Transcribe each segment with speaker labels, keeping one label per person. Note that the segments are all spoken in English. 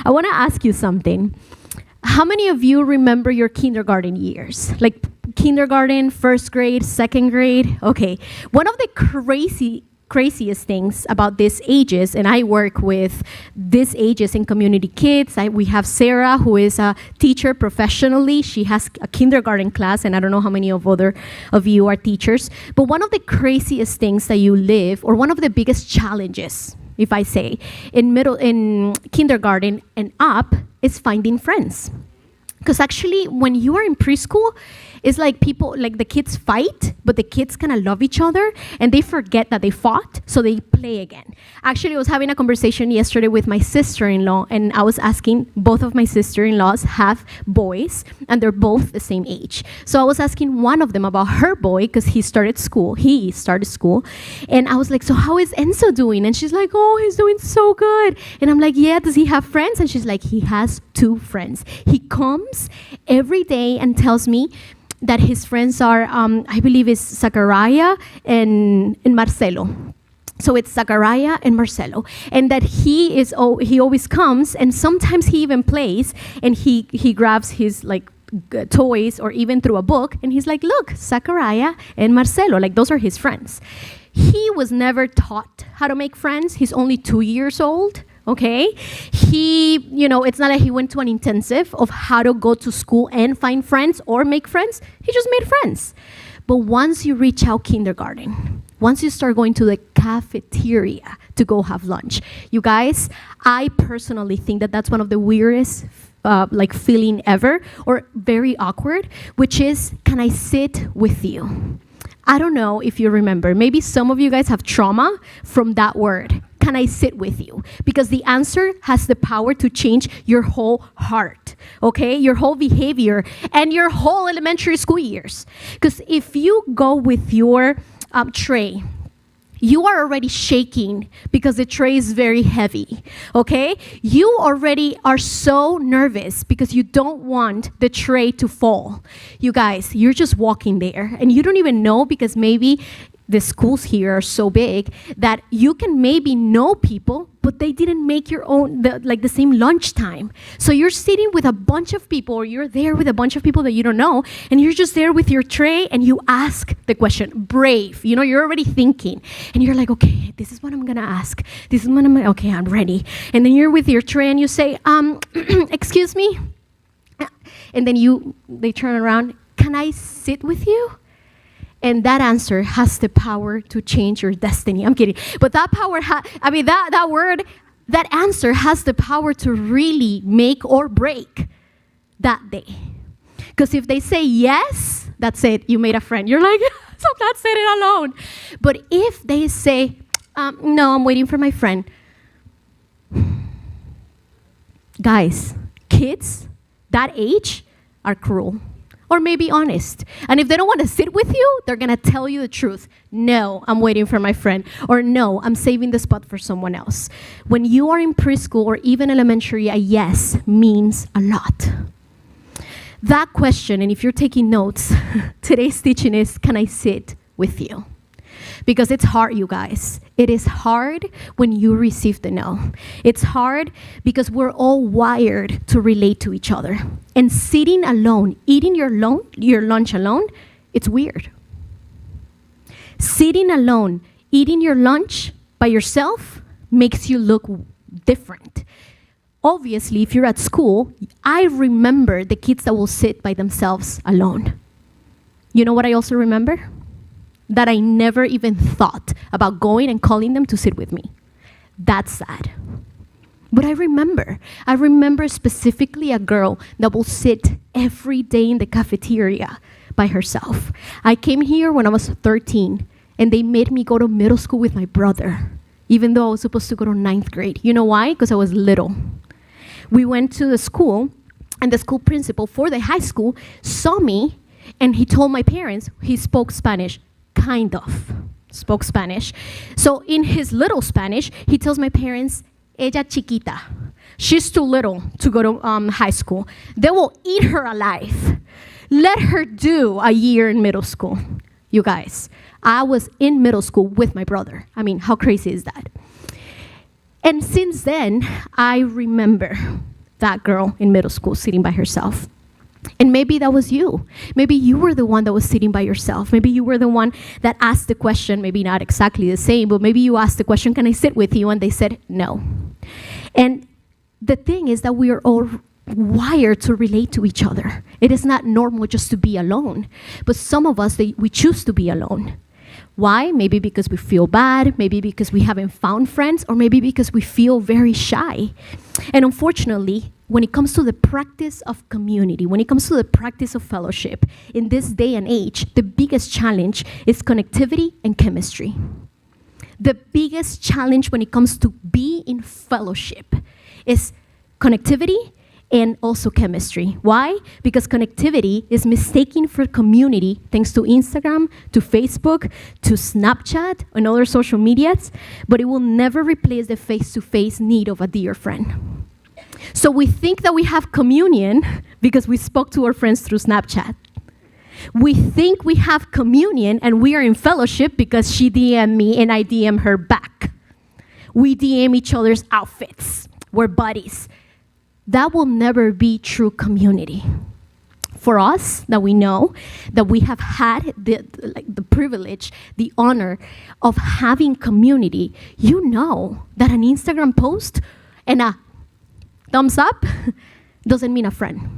Speaker 1: I want to ask you something. How many of you remember your kindergarten years? Like kindergarten, first grade, second grade? Okay. One of the craziest things about these ages, and I work with these ages in community kids. We have Sarah, who is a teacher professionally. She has a kindergarten class, and I don't know how many of you are teachers. But one of the craziest things that you live, or one of the biggest challenges, if I say, in kindergarten and up, is finding friends. Because actually, when you are in preschool, it's like the kids fight, but the kids kind of love each other, and they forget that they fought, so they play again. Actually, I was having a conversation yesterday with my sister-in-law, and I was asking, both of my sister-in-laws have boys, and they're both the same age. So I was asking one of them about her boy, because he started school, and I was like, so how is Enzo doing? And she's like, oh, he's doing so good. And I'm like, yeah, does he have friends? And she's like, he has 2 friends. He comes every day and tells me that his friends are, I believe it's Zachariah and Marcelo. So it's Zachariah and Marcelo. And that he always comes, and sometimes he even plays, and he grabs his toys or even through a book, and he's like, look, Zachariah and Marcelo, like those are his friends. He was never taught how to make friends. He's only 2 years old. Okay, it's not like he went to an intensive of how to go to school and find friends or make friends. He just made friends. But once you reach out kindergarten, once you start going to the cafeteria to go have lunch, you guys, I personally think that that's one of the weirdest feeling ever, or very awkward, which is, can I sit with you? I don't know if you remember. Maybe some of you guys have trauma from that word. Can I sit with you? Because the answer has the power to change your whole heart, okay? Your whole behavior and your whole elementary school years. Because if you go with your tray, you are already shaking because the tray is very heavy, okay? You already are so nervous because you don't want the tray to fall. You guys, you're just walking there, and you don't even know, because maybe the schools here are so big that you can maybe know people, but they didn't make the same lunchtime. So you're sitting with a bunch of people, or you're there with a bunch of people that you don't know, and you're just there with your tray, and you ask the question, brave. You're already thinking, and you're like, okay, this is what I'm gonna ask. Okay, I'm ready. And then you're with your tray, and you say, excuse me? And then they turn around, can I sit with you? And that answer has the power to change your destiny. I'm kidding. But that power, that answer has the power to really make or break that day. Because if they say yes, that's it. You made a friend. You're like, so I'm not sitting alone. But if they say, no, I'm waiting for my friend. Guys, kids that age are cruel. Or maybe honest. And if they don't want to sit with you, they're going to tell you the truth. No, I'm waiting for my friend. Or no, I'm saving the spot for someone else. When you are in preschool or even elementary, a yes means a lot. That question, and if you're taking notes, today's teaching is, can I sit with you? Because it's hard, you guys. It is hard when you receive the no. It's hard because we're all wired to relate to each other. And sitting alone, eating your lunch alone, it's weird. Sitting alone, eating your lunch by yourself makes you look different. Obviously, if you're at school, I remember the kids that will sit by themselves alone. You know what I also remember? That I never even thought about going and calling them to sit with me. That's sad. But I remember specifically a girl that will sit every day in the cafeteria by herself. I came here when I was 13, and they made me go to middle school with my brother, even though I was supposed to go to 9th grade. You know why? Because I was little. We went to the school, and the school principal for the high school saw me, and he told my parents, he spoke Spanish. Kind of spoke Spanish. So in his little Spanish, he tells my parents, ella chiquita. She's too little to go to high school. They will eat her alive. Let her do a year in middle school. You guys, I was in middle school with my brother. I mean, how crazy is that? And since then, I remember that girl in middle school sitting by herself. And maybe that was you. Maybe you were the one that was sitting by yourself. Maybe you were the one that asked the question, maybe not exactly the same, but maybe you asked the question, can I sit with you? And they said no. And the thing is that we are all wired to relate to each other. It is not normal just to be alone. But some of us, we choose to be alone. Why? Maybe because we feel bad, maybe because we haven't found friends, or maybe because we feel very shy. And unfortunately, when it comes to the practice of community, when it comes to the practice of fellowship, in this day and age, the biggest challenge is connectivity and chemistry. The biggest challenge when it comes to be in fellowship is connectivity and also chemistry. Why? Because connectivity is mistaken for community thanks to Instagram, to Facebook, to Snapchat, and other social medias, but it will never replace the face-to-face need of a dear friend. So we think that we have communion because we spoke to our friends through Snapchat. We think we have communion and we are in fellowship because she DM'd me and I DM her back. We DM each other's outfits. We're buddies. That will never be true community. For us, that we know that we have had the privilege, the honor of having community, you know that an Instagram post and a thumbs up doesn't mean a friend.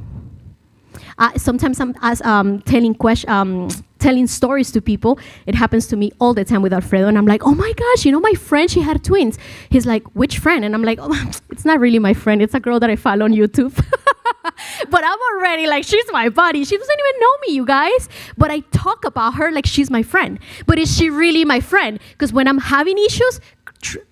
Speaker 1: Sometimes I'm telling stories to people. It happens to me all the time with Alfredo, and I'm like, oh my gosh, you know my friend, she had twins. He's like, which friend? And I'm like, oh, it's not really my friend. It's a girl that I follow on YouTube. But I'm already like, she's my buddy. She doesn't even know me, you guys. But I talk about her like she's my friend. But is she really my friend? Because when I'm having issues,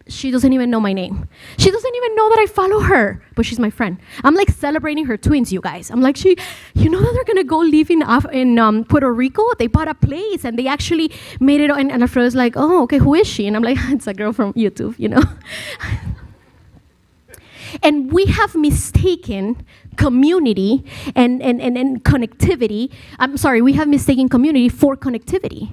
Speaker 1: she doesn't even know my name. She doesn't even know that I follow her, but she's my friend. I'm like celebrating her twins, you guys. I'm like, you know that they're gonna go live in Puerto Rico? They bought a place and they actually made it, and Alfredo's like, oh, okay, who is she? And I'm like, it's a girl from YouTube, you know? And we have mistaken community and connectivity. We have mistaken community for connectivity.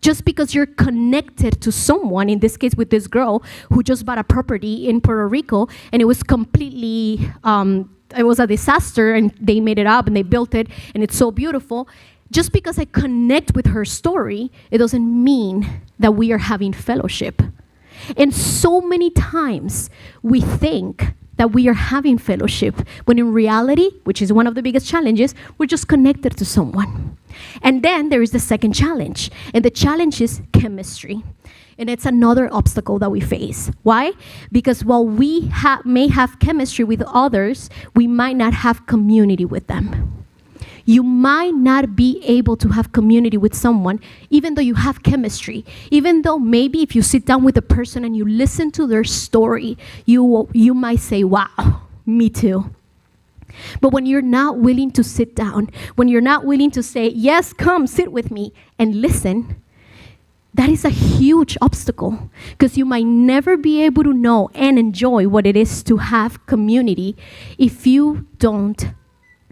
Speaker 1: Just because you're connected to someone, in this case with this girl who just bought a property in Puerto Rico, and it was completely, it was a disaster, and they made it up and they built it, and it's so beautiful. Just because I connect with her story, it doesn't mean that we are having fellowship. And so many times we think that we are having fellowship, when in reality, which is one of the biggest challenges, we're just connected to someone. And then there is the second challenge, and the challenge is chemistry. And it's another obstacle that we face. Why? Because while we may have chemistry with others, we might not have community with them. You might not be able to have community with someone, even though you have chemistry. Even though maybe if you sit down with a person and you listen to their story, you might say, wow, me too. But when you're not willing to sit down, when you're not willing to say, yes, come sit with me and listen, that is a huge obstacle, because you might never be able to know and enjoy what it is to have community if you don't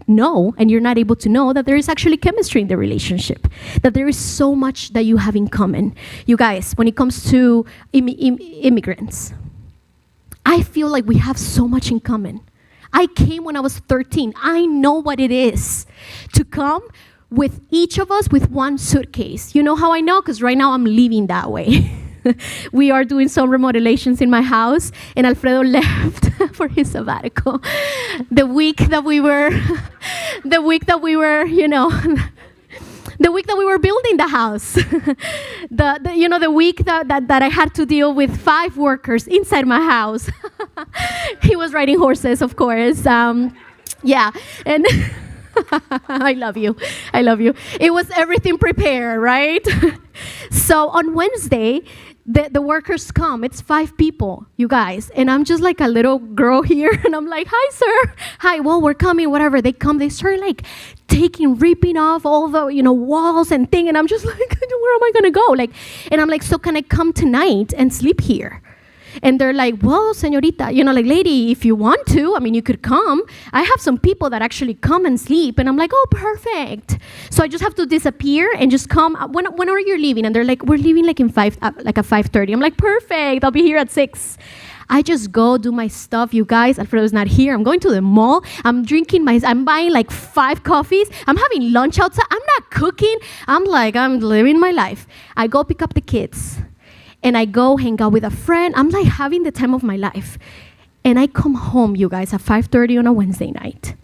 Speaker 1: know, and you're not able to know that there is actually chemistry in the relationship, that there is so much that you have in common. You guys, when it comes to immigrants, I feel like we have so much in common. I came when I was 13. I know what it is to come with each of us with one suitcase. You know how I know? Because right now I'm living that way. We are doing some remodelations in my house, and Alfredo left for his sabbatical. The week that we were, the week that we were building the house, the week that I had to deal with 5 workers inside my house. He was riding horses, of course. Yeah, and I love you. It was everything prepared, right? So on Wednesday, the workers come. It's 5 people, you guys. And I'm just like a little girl here. And I'm like, hi, sir. Hi, well, we're coming, whatever. They come. They start like ripping off all the, walls and thing. And I'm just like, where am I going to go? And I'm like, so can I come tonight and sleep here? And they're like, well, señorita, lady, if you want to, you could come. I have some people that actually come and sleep. And I'm like, oh, perfect. So I just have to disappear and just come. When are you leaving? And they're like, we're leaving at 5:30. I'm like, perfect. I'll be here at 6. I just go do my stuff. You guys, Alfredo's not here. I'm going to the mall. I'm buying like 5 coffees. I'm having lunch outside. I'm not cooking. I'm living my life. I go pick up the kids and I go hang out with a friend. I'm like having the time of my life. And I come home, you guys, at 5:30 on a Wednesday night.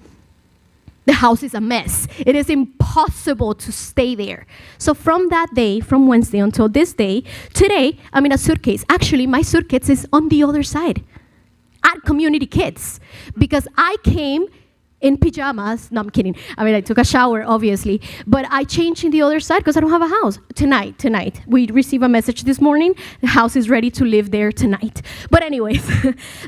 Speaker 1: The house is a mess. It is impossible to stay there. So from that day, from Wednesday until this day, today, I'm in a suitcase. Actually, my suitcase is on the other side at Community Kids because I came in pajamas. No, I'm kidding. I took a shower, obviously, but I changed in the other side because I don't have a house. Tonight. We received a message this morning. The house is ready to live there tonight. But anyways,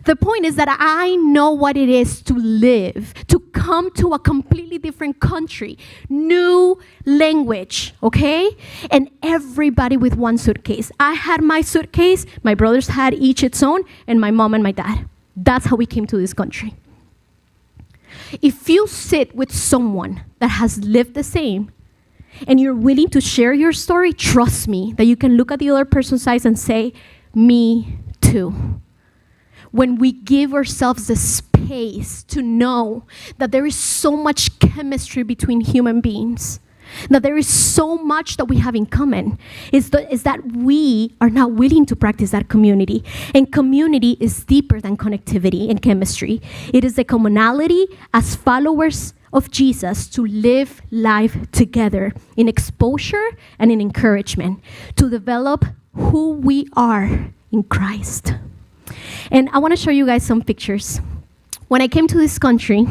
Speaker 1: the point is that I know what it is to live, to come to a completely different country, new language, okay? And everybody with one suitcase. I had my suitcase, my brothers had each its own, and my mom and my dad. That's how we came to this country. If you sit with someone that has lived the same and you're willing to share your story, trust me that you can look at the other person's eyes and say, me too. When we give ourselves the space to know that there is so much chemistry between human beings, that there is so much that we have in common, is that we are not willing to practice that community. And community is deeper than connectivity and chemistry. It is the commonality as followers of Jesus to live life together in exposure and in encouragement, to develop who we are in Christ. And I want to show you guys some pictures. When I came to this country,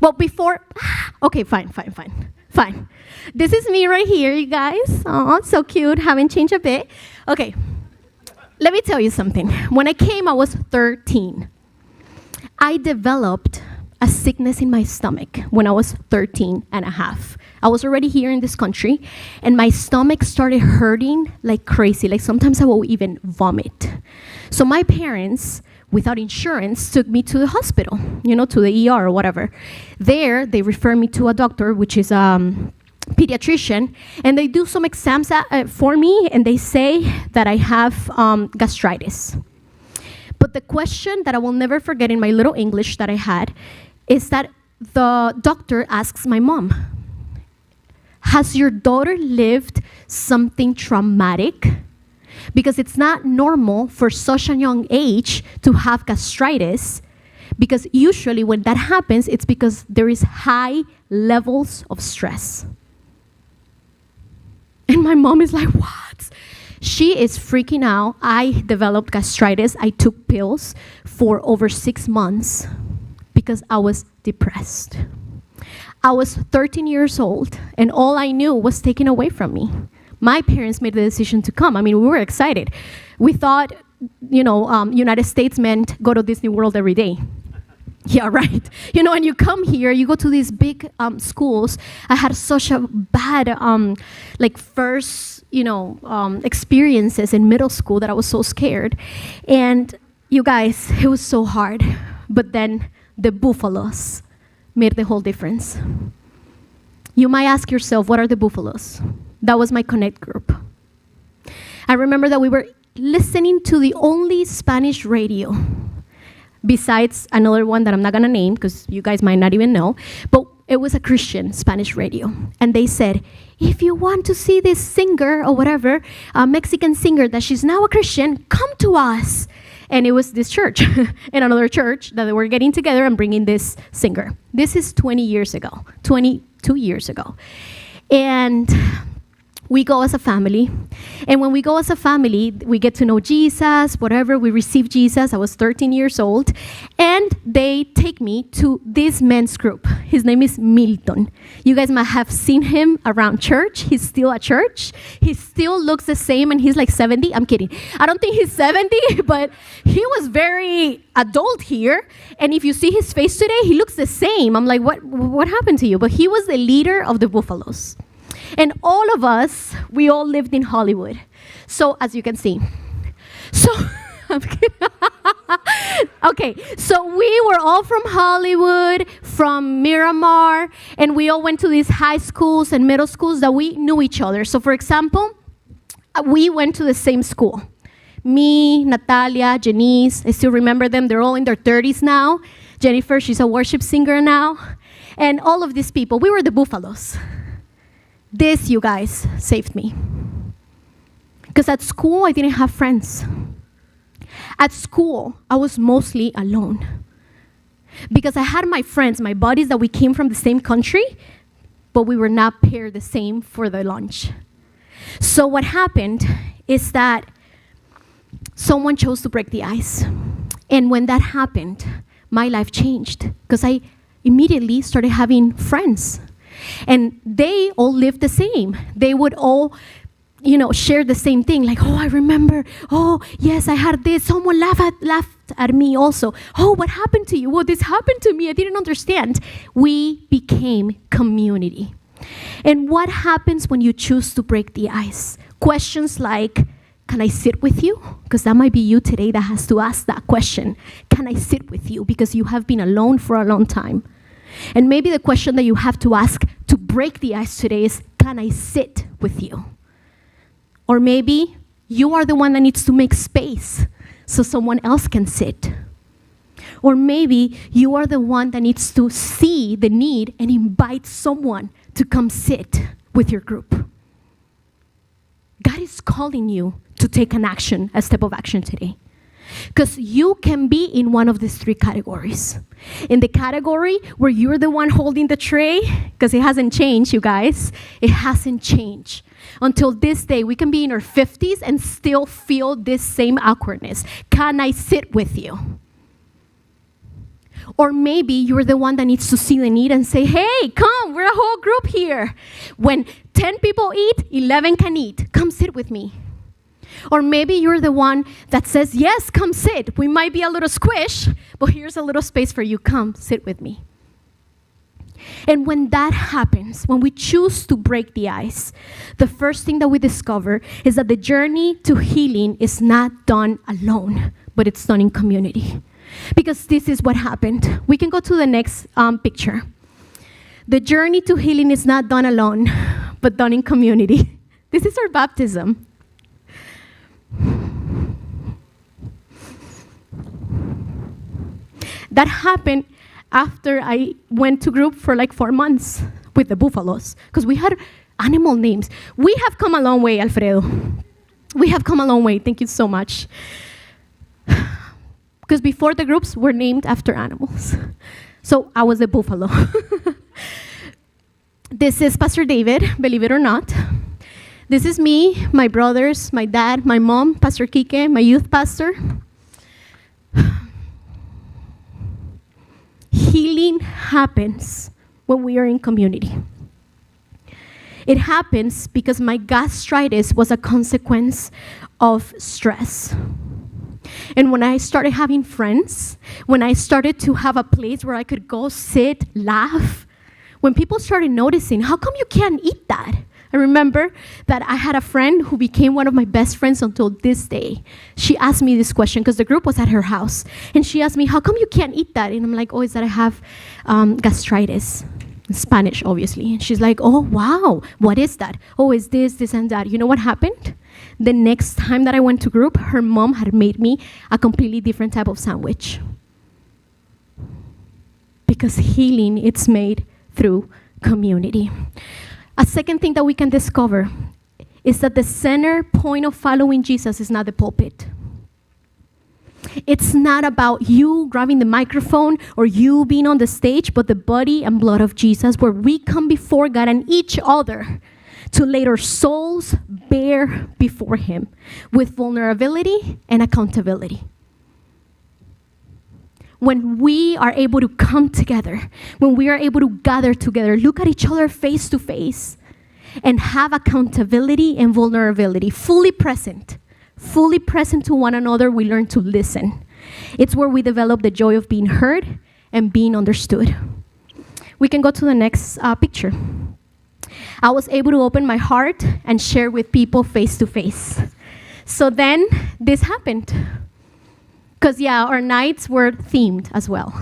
Speaker 1: okay, fine. This is me right here, you guys. Oh, so cute, haven't changed a bit. Okay, let me tell you something. When I came, I was 13. I developed a sickness in my stomach when I was 13 and a half. I was already here in this country, and my stomach started hurting like crazy. Like sometimes I will even vomit. So my parents, without insurance, took me to the hospital, to the ER or whatever. There, they refer me to a doctor, which is pediatrician, and they do some exams for me, and they say that I have gastritis. But the question that I will never forget in my little English that I had is that the doctor asks my mom, has your daughter lived something traumatic? Because it's not normal for such a young age to have gastritis, because usually when that happens, it's because there is high levels of stress. And my mom is like, what? She is freaking out. I developed gastritis. I took pills for over 6 months because I was depressed. I was 13 years old, and all I knew was taken away from me. My parents made the decision to come. We were excited. We thought, United States meant go to Disney World every day. Yeah, right. And you come here, you go to these big schools. I had such a bad, first, experiences in middle school that I was so scared. And you guys, it was so hard. But then the buffaloes made the whole difference. You might ask yourself, what are the buffaloes? That was my connect group. I remember that we were listening to the only Spanish radio, besides another one that I'm not going to name because you guys might not even know, but it was a Christian Spanish radio. And they said, if you want to see this singer or whatever, a Mexican singer that she's now a Christian, come to us. And it was this church and another church that they were getting together and bringing this singer. This is 22 years ago. And we go as a family. And when we go as a family, we get to know Jesus, whatever. We receive Jesus. I was 13 years old. And they take me to this men's group. His name is Milton. You guys might have seen him around church. He's still at church. He still looks the same, and he's like 70. I'm kidding. I don't think he's 70, but he was very adult here. And if you see his face today, he looks the same. I'm like, what happened to you? But he was the leader of the Buffaloes. And all of us, we all lived in Hollywood. So, as you can see. So, okay, so we were all from Hollywood, from Miramar, and we all went to these high schools and middle schools that we knew each other. So, for example, we went to the same school, me, Natalia, Janice, I still remember them. They're all in their 30s now. Jennifer, she's a worship singer now. And all of these people, we were the Buffaloes. This, you guys, saved me. Because at school, I didn't have friends. At school, I was mostly alone. Because I had my friends, my buddies that we came from the same country, but we were not paired the same for the lunch. So what happened is that someone chose to break the ice. And when that happened, my life changed because I immediately started having friends. And they all lived the same. They would all, share the same thing. Like, oh, I remember. Oh, yes, I had this. Someone laughed at me also. Oh, what happened to you? Well, this happened to me. I didn't understand. We became community. And what happens when you choose to break the ice? Questions like, can I sit with you? Because that might be you today that has to ask that question. Can I sit with you? Because you have been alone for a long time. And maybe the question that you have to ask to break the ice today is, can I sit with you? Or maybe you are the one that needs to make space so someone else can sit. Or maybe you are the one that needs to see the need and invite someone to come sit with your group. God is calling you to take a step of action today. Because you can be in one of these three categories. In the category where you're the one holding the tray, because it hasn't changed, you guys. It hasn't changed. Until this day, we can be in our 50s and still feel this same awkwardness. Can I sit with you? Or maybe you're the one that needs to see the need and say, hey, come, we're a whole group here. When 10 people eat, 11 can eat. Come sit with me. Or maybe you're the one that says, yes, come sit. We might be a little squish, but here's a little space for you. Come sit with me. And when that happens, when we choose to break the ice, the first thing that we discover is that the journey to healing is not done alone, but it's done in community. Because this is what happened. We can go to the next picture. The journey to healing is not done alone, but done in community. This is our baptism. That happened after I went to group for like 4 months with the Buffaloes, because we had animal names. We have come a long way, Alfredo. We have come a long way. Thank you so much. Because before the groups were named after animals. So I was a buffalo. This is Pastor David, believe it or not. This is me, my brothers, my dad, my mom, Pastor Kike, my youth pastor. Healing happens when we are in community. It happens because my gastritis was a consequence of stress. And when I started having friends, when I started to have a place where I could go sit, laugh, when people started noticing, how come you can't eat that? I remember that I had a friend who became one of my best friends until this day. She asked me this question because the group was at her house. And she asked me, how come you can't eat that? And I'm like, oh, it's that I have gastritis. In Spanish, obviously. And she's like, oh, wow, what is that? Oh, it's this, and that. You know what happened? The next time that I went to group, her mom had made me a completely different type of sandwich. Because healing, it's made through community. A second thing that we can discover is that the center point of following Jesus is not the pulpit. It's not about you grabbing the microphone or you being on the stage, but the body and blood of Jesus, where we come before God and each other to lay our souls bare before Him with vulnerability and accountability. When we are able to come together, when we are able to gather together, look at each other face to face, and have accountability and vulnerability, fully present to one another, we learn to listen. It's where we develop the joy of being heard and being understood. We can go to the next picture. I was able to open my heart and share with people face to face. So then this happened. Because, our nights were themed as well.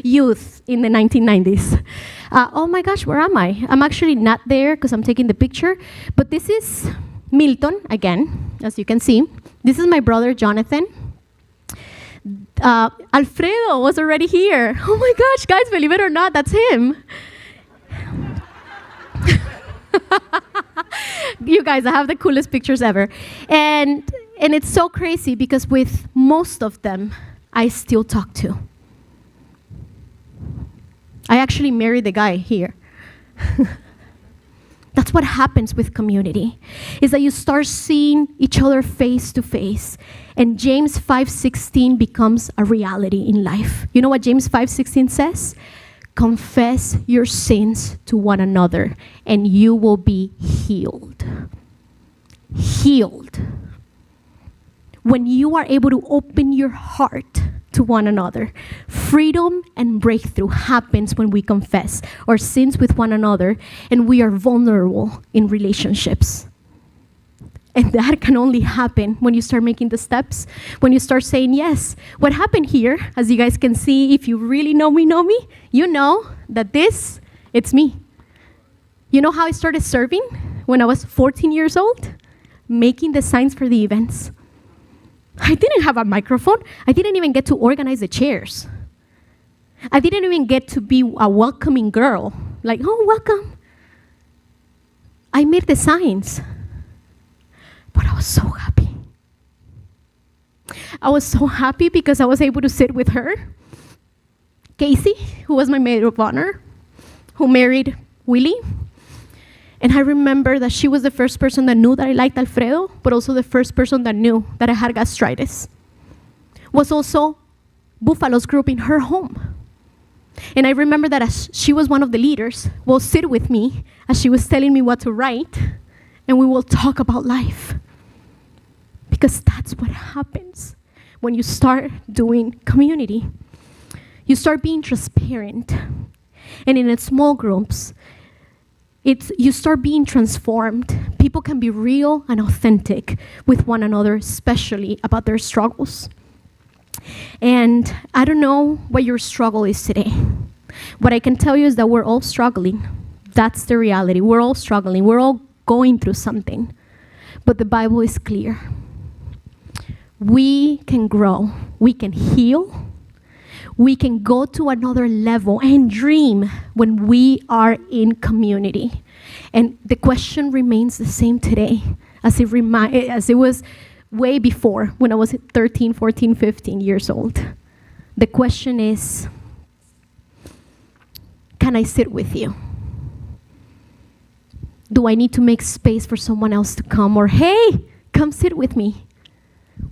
Speaker 1: Youth in the 1990s. Oh my gosh, where am I? I'm actually not there because I'm taking the picture. But this is Milton, again, as you can see. This is my brother, Jonathan. Alfredo was already here. Oh my gosh, guys, believe it or not, that's him. You guys, I have the coolest pictures ever. And it's so crazy because with most of them, I still talk to. I actually married the guy here. That's what happens with community, is that you start seeing each other face to face. And James 5:16 becomes a reality in life. You know what James 5:16 says? Confess your sins to one another, and you will be healed. Healed. When you are able to open your heart to one another, freedom and breakthrough happens when we confess our sins with one another, and we are vulnerable in relationships. And that can only happen when you start making the steps, when you start saying yes. What happened here, as you guys can see, if you really know me, you know that it's me. You know how I started serving when I was 14 years old? Making the signs for the events. I didn't have a microphone. I didn't even get to organize the chairs. I didn't even get to be a welcoming girl. Like, oh, welcome. I made the signs. But I was so happy. I was so happy because I was able to sit with her, Casey, who was my maid of honor, who married Willie. And I remember that she was the first person that knew that I liked Alfredo, but also the first person that knew that I had gastritis. Was also Buffalo's group in her home. And I remember that as she was one of the leaders, will sit with me as she was telling me what to write, and we will talk about life. Because that's what happens when you start doing community. You start being transparent. And in small groups, you start being transformed. People can be real and authentic with one another, especially about their struggles. And I don't know what your struggle is today. What I can tell you is that we're all struggling. That's the reality. We're all struggling. We're all going through something. But the Bible is clear. We can grow. We can heal. We can go to another level and dream when we are in community. And the question remains the same today as it was way before when I was 13, 14, 15 years old. The question is, can I sit with you? Do I need to make space for someone else to come? Or, hey, come sit with me.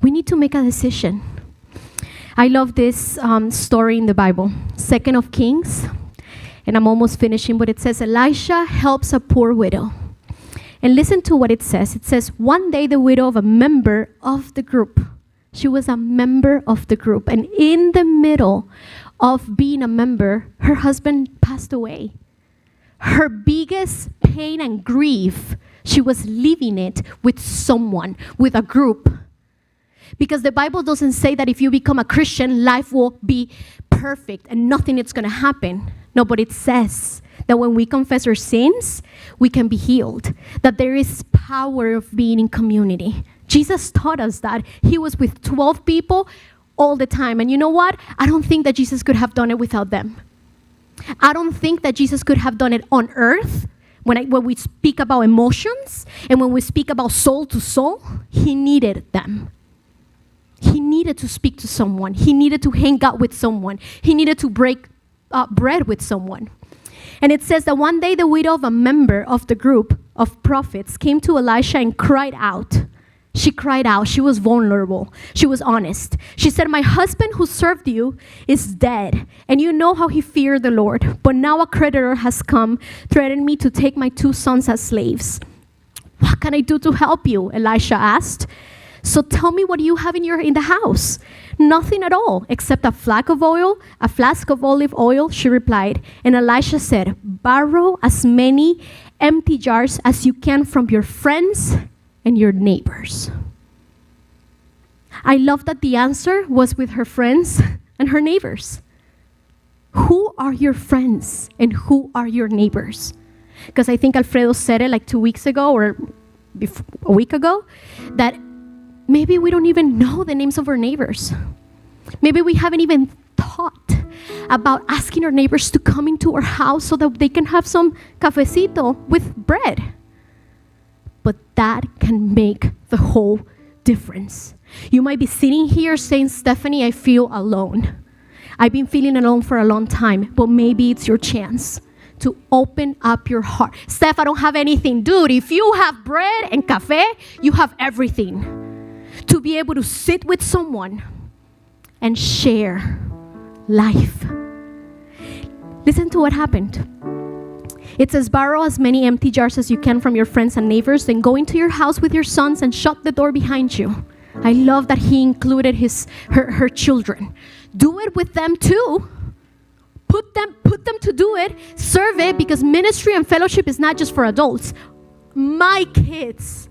Speaker 1: We need to make a decision. I love this story in the Bible, 2nd of Kings, and I'm almost finishing, but it says, Elisha helps a poor widow. And listen to what it says. It says, one day the widow of a member of the group, she was a member of the group, and in the middle of being a member, her husband passed away. Her biggest pain and grief, she was living it with someone, with a group. Because the Bible doesn't say that if you become a Christian, life will be perfect and nothing is going to happen. No, but it says that when we confess our sins, we can be healed. That there is power of being in community. Jesus taught us that. He was with 12 people all the time. And you know what? I don't think that Jesus could have done it without them. I don't think that Jesus could have done it on earth. When we speak about emotions and when we speak about soul to soul, he needed them. He needed to speak to someone. He needed to hang out with someone. He needed to break bread with someone. And it says that one day the widow of a member of the group of prophets came to Elisha and cried out. She cried out. She was vulnerable. She was honest. She said, my husband who served you is dead, and you know how he feared the Lord. But now a creditor has come, threatened me to take my 2 sons as slaves. What can I do to help you? Elisha asked. So tell me, what do you have in the house? Nothing at all, except a flask of olive oil, she replied. And Elisha said, borrow as many empty jars as you can from your friends and your neighbors. I love that the answer was with her friends and her neighbors. Who are your friends and who are your neighbors? Because I think Alfredo said it like 2 weeks ago or a week ago, that maybe we don't even know the names of our neighbors. Maybe we haven't even thought about asking our neighbors to come into our house so that they can have some cafecito with bread. But that can make the whole difference. You might be sitting here saying, Stephany, I feel alone. I've been feeling alone for a long time, but maybe it's your chance to open up your heart. Steph, I don't have anything. Dude, if you have bread and cafe, you have everything. To be able to sit with someone and share life. Listen to what happened. It says, borrow as many empty jars as you can from your friends and neighbors, then go into your house with your sons and shut the door behind you. I love that he included her children. Do it with them too. Put them to do it. Serve it, because ministry and fellowship is not just for adults. My kids,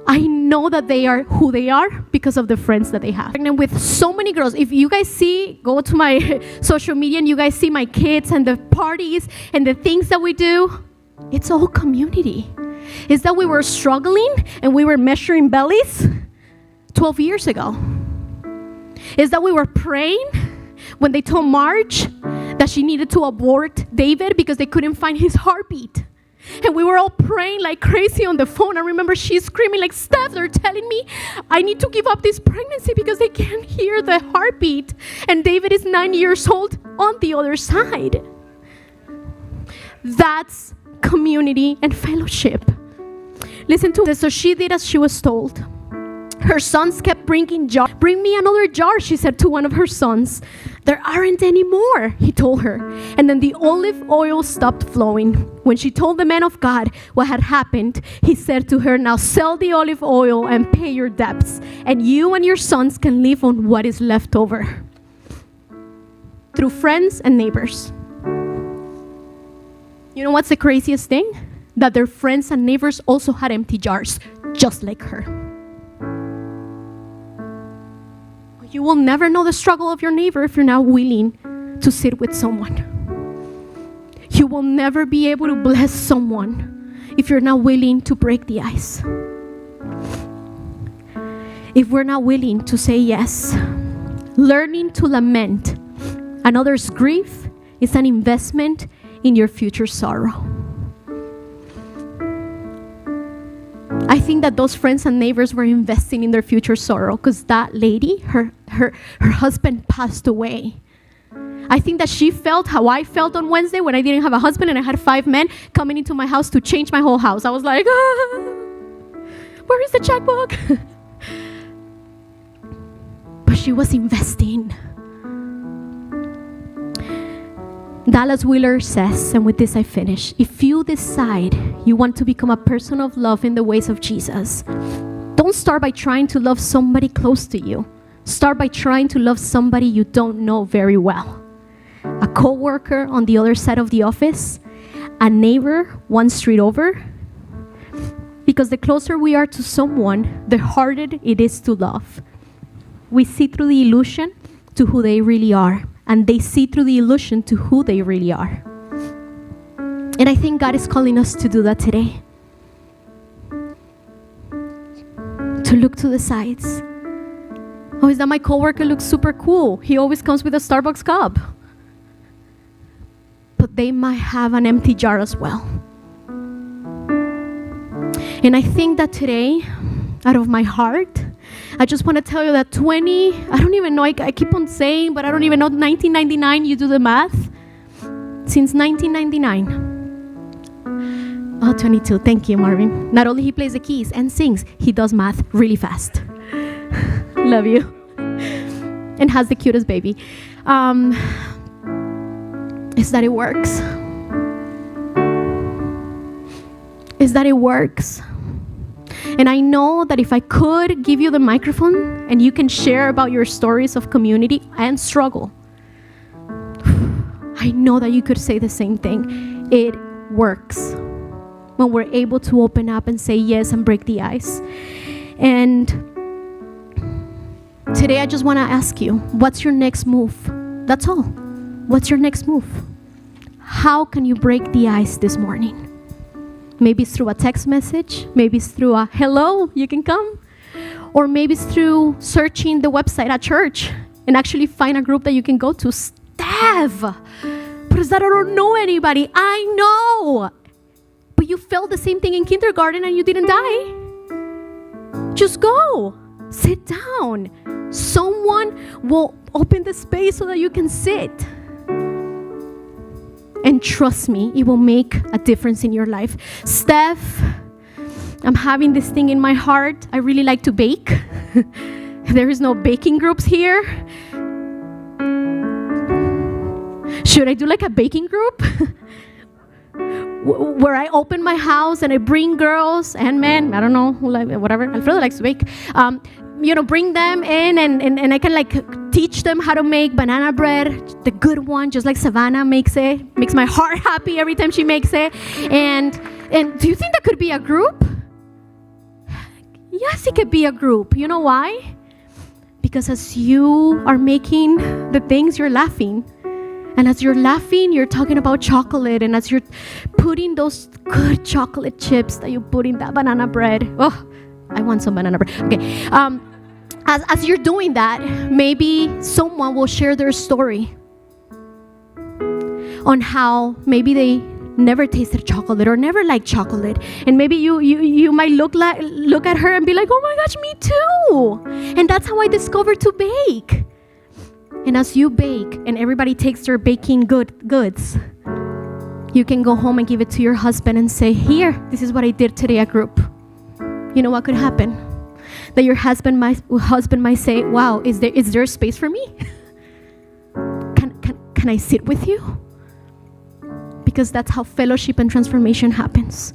Speaker 1: I know that they are who they are because of the friends that they have. And with so many girls, if you guys see, go to my social media and you guys see my kids and the parties and the things that we do, it's all community. Is that we were struggling and we were measuring bellies 12 years ago. Is that we were praying when they told Marge that she needed to abort David because they couldn't find his heartbeat. And we were all praying like crazy on the phone. I remember she's screaming like, Steph, they're telling me I need to give up this pregnancy because they can't hear the heartbeat. And David is 9 years old on the other side. That's community and fellowship. Listen to this. So she did as she was told. Her sons kept bringing jars. Bring me another jar, she said to one of her sons. There aren't any more, he told her. And then the olive oil stopped flowing. When she told the man of God what had happened, he said to her, now sell the olive oil and pay your debts, and you and your sons can live on what is left over. Through friends and neighbors. You know what's the craziest thing? That their friends and neighbors also had empty jars, just like her. You will never know the struggle of your neighbor if you're not willing to sit with someone. You will never be able to bless someone if you're not willing to break the ice. If we're not willing to say yes. Learning to lament another's grief is an investment in your future sorrow. I think that those friends and neighbors were investing in their future sorrow because that lady, her husband passed away. I think that she felt how I felt on Wednesday when I didn't have a husband and I had 5 men coming into my house to change my whole house. I was like, where is the checkbook? But she was investing. Dallas Wheeler says, and with this I finish, if you decide you want to become a person of love in the ways of Jesus, don't start by trying to love somebody close to you. Start by trying to love somebody you don't know very well. A coworker on the other side of the office, a neighbor 1 street over. Because the closer we are to someone, the harder it is to love. We see through the illusion to who they really are. And they see through the illusion to who they really are. And I think God is calling us to do that today. To look to the sides. Oh, is that my coworker looks super cool? He always comes with a Starbucks cup. But they might have an empty jar as well. And I think that today, out of my heart, I just want to tell you that I don't even know, I keep on saying, but I don't even know, 1999, you do the math. Since 1999. Oh, 22, thank you, Marvin. Not only he plays the keys and sings, he does math really fast. Love you. And has the cutest baby. Is that it works. Is that it works. And I know that if I could give you the microphone and you can share about your stories of community and struggle, I know that you could say the same thing. It works when we're able to open up and say yes and break the ice. And today I just want to ask you, what's your next move? That's all. What's your next move? How can you break the ice this morning? Maybe it's through a text message. Maybe it's through a hello, you can come. Or maybe it's through searching the website at church and actually find a group that you can go to. Steph, but it's that I don't know anybody. I know. But you felt the same thing in kindergarten and you didn't die. Just go. Sit down. Someone will open the space so that you can sit. And trust me, it will make a difference in your life. Steph, I'm having this thing in my heart. I really like to bake. There is no baking groups here. Should I do like a baking group? Where I open my house and I bring girls and men, I don't know, whatever. Alfredo likes to bake. Bring them in and I can like teach them how to make banana bread, the good one, just like Savannah makes it. Makes my heart happy every time she makes it. And do you think that could be a group? Yes, it could be a group. You know why? Because as you are making the things, you're laughing. And as you're laughing, you're talking about chocolate. And as you're putting those good chocolate chips that you put in that banana bread. Oh, I want some banana bread. Okay. As you're doing that, maybe someone will share their story on how maybe they never tasted chocolate or never liked chocolate. And maybe you might look at her and be like, oh my gosh, me too. And that's how I discovered to bake. And as you bake and everybody takes their baking goods, you can go home and give it to your husband and say, here, this is what I did today at group. You know what could happen? That your husband might say, wow, is there space for me? Can I sit with you? Because that's how fellowship and transformation happens.